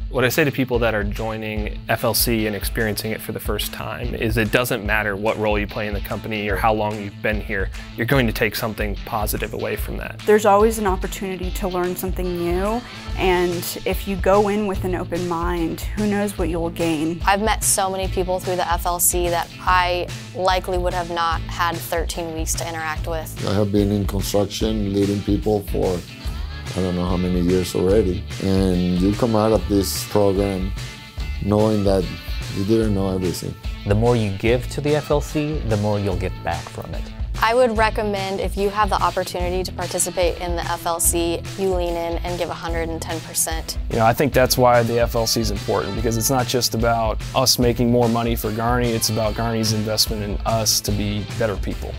What I say to people that are joining FLC and experiencing it for the first time is it doesn't matter what role you play in the company or how long you've been here, you're going to take something positive away from that. There's always an opportunity to learn something new, and if you go in with an open mind, who knows what you'll gain. I've met so many people through the FLC that I likely would have not had 13 weeks to interact with. I have been in construction, leading people for I don't know how many years already. And you come out of this program knowing that you didn't know everything. The more you give to the FLC, the more you'll get back from it. I would recommend, if you have the opportunity to participate in the FLC, you lean in and give 110%. You know, I think that's why the FLC is important, because it's not just about us making more money for Garney, it's about Garney's investment in us to be better people.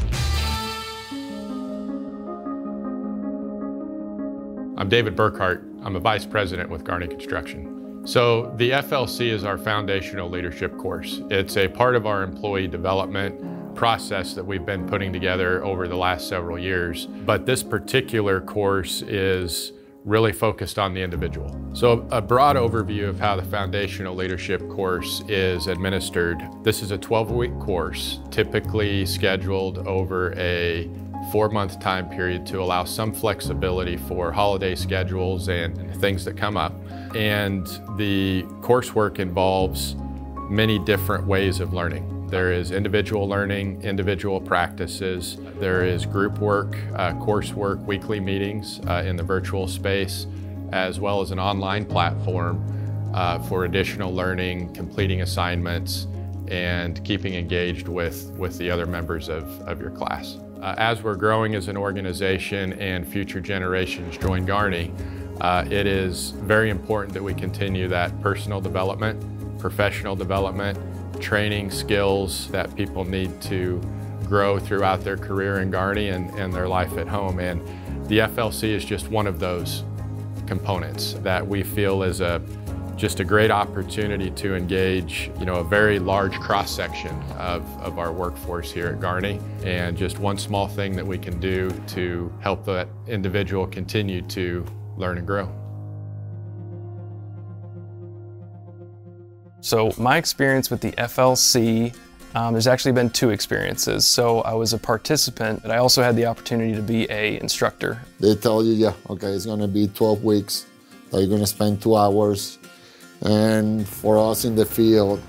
I'm David Burkhart. I'm a vice president with Garney Construction. So the FLC is our foundational leadership course. It's a part of our employee development process that we've been putting together over the last several years. But this particular course is really focused on the individual. So a broad overview of how the foundational leadership course is administered. This is a 12-week course, typically scheduled over a 4-month time period to allow some flexibility for holiday schedules and things that come up. And the coursework involves many different ways of learning. There is individual learning, individual practices. There is group work, coursework, weekly meetings in the virtual space, as well as an online platform for additional learning, completing assignments, and keeping engaged with the other members of your class. As we're growing as an organization and future generations join Garney, it is very important that we continue that personal development, professional development, training skills that people need to grow throughout their career in Garney and their life at home. And the FLC is just one of those components that we feel is just a great opportunity to engage, a very large cross-section of our workforce here at Garney, and just one small thing that we can do to help that individual continue to learn and grow. So my experience with the FLC, there's actually been 2 experiences. So I was a participant, but I also had the opportunity to be an instructor. They tell you, yeah, okay, it's gonna be 12 weeks, that you're gonna spend 2 hours. And for us in the field,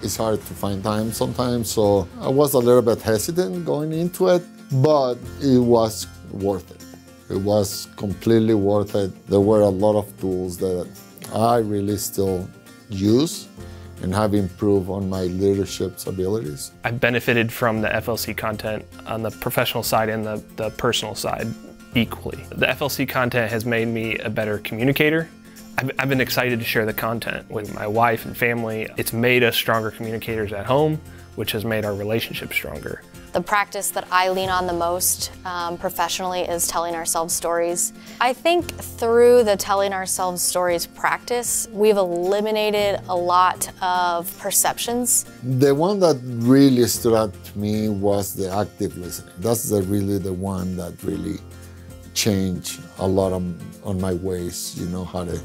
it's hard to find time sometimes, so I was a little bit hesitant going into it, but it was worth it. It was completely worth it. There were a lot of tools that I really still use and have improved on my leadership abilities. I benefited from the FLC content on the professional side and the personal side equally. The FLC content has made me a better communicator. I've been excited to share the content with my wife and family. It's made us stronger communicators at home, which has made our relationship stronger. The practice that I lean on the most professionally is telling ourselves stories. I think through the telling ourselves stories practice, we've eliminated a lot of perceptions. The one that really stood out to me was the active listening. That's really the one that really changed a lot on my ways, how to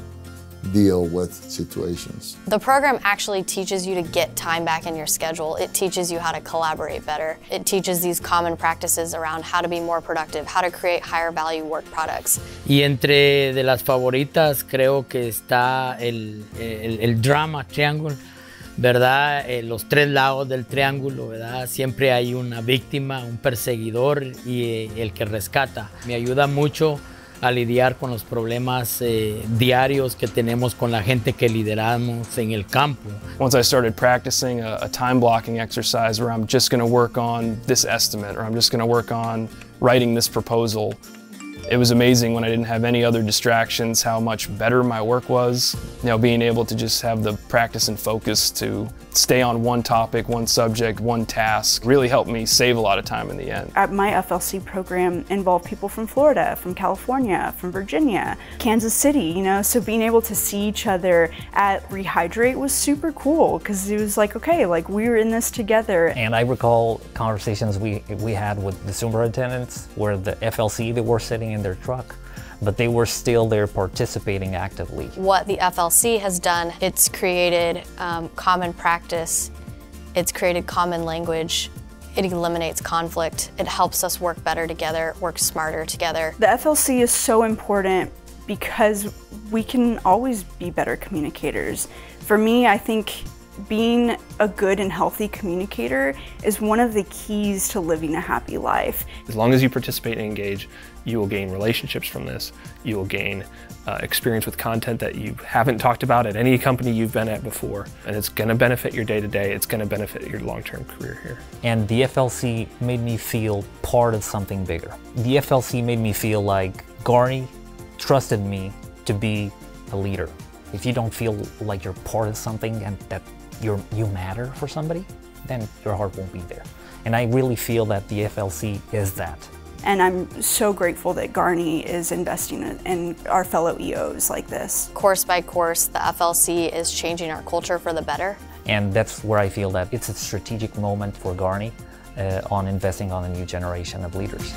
deal with situations. The program actually teaches you to get time back in your schedule. It teaches you how to collaborate better. It teaches these common practices around how to be more productive, how to create higher value work products. Y entre de las favoritas creo que está el drama triangle, ¿verdad? Los 3 lados del triángulo, ¿verdad? Siempre hay una víctima, un perseguidor y el que rescata. Me ayuda mucho a lidiar con los problemas diarios que tenemos con la gente que lideramos en el campo. Once I started practicing a time blocking exercise where I'm just going to work on this estimate, or I'm just going to work on writing this proposal, it was amazing when I didn't have any other distractions how much better my work was. Being able to just have the practice and focus to stay on one topic, one subject, one task really helped me save a lot of time in the end. My FLC program involved people from Florida, from California, from Virginia, Kansas City, so being able to see each other at Rehydrate was super cool because it was like, okay, like we were in this together. And I recall conversations we had with the superintendents where the FLC, they were sitting in their truck but they were still there participating actively. What the FLC has done, it's created common practice, it's created common language, it eliminates conflict, it helps us work better together, work smarter together. The FLC is so important because we can always be better communicators. For me, I think being a good and healthy communicator is one of the keys to living a happy life. As long as you participate and engage, you will gain relationships from this. You will gain experience with content that you haven't talked about at any company you've been at before. And it's going to benefit your day-to-day. It's going to benefit your long-term career here. And the FLC made me feel part of something bigger. The FLC made me feel like Garney trusted me to be a leader. If you don't feel like you're part of something and that you matter for somebody, then your heart won't be there. And I really feel that the FLC is that. And I'm so grateful that Garney is investing in our fellow EOs like this. Course by course, the FLC is changing our culture for the better. And that's where I feel that it's a strategic moment for Garney on investing on a new generation of leaders.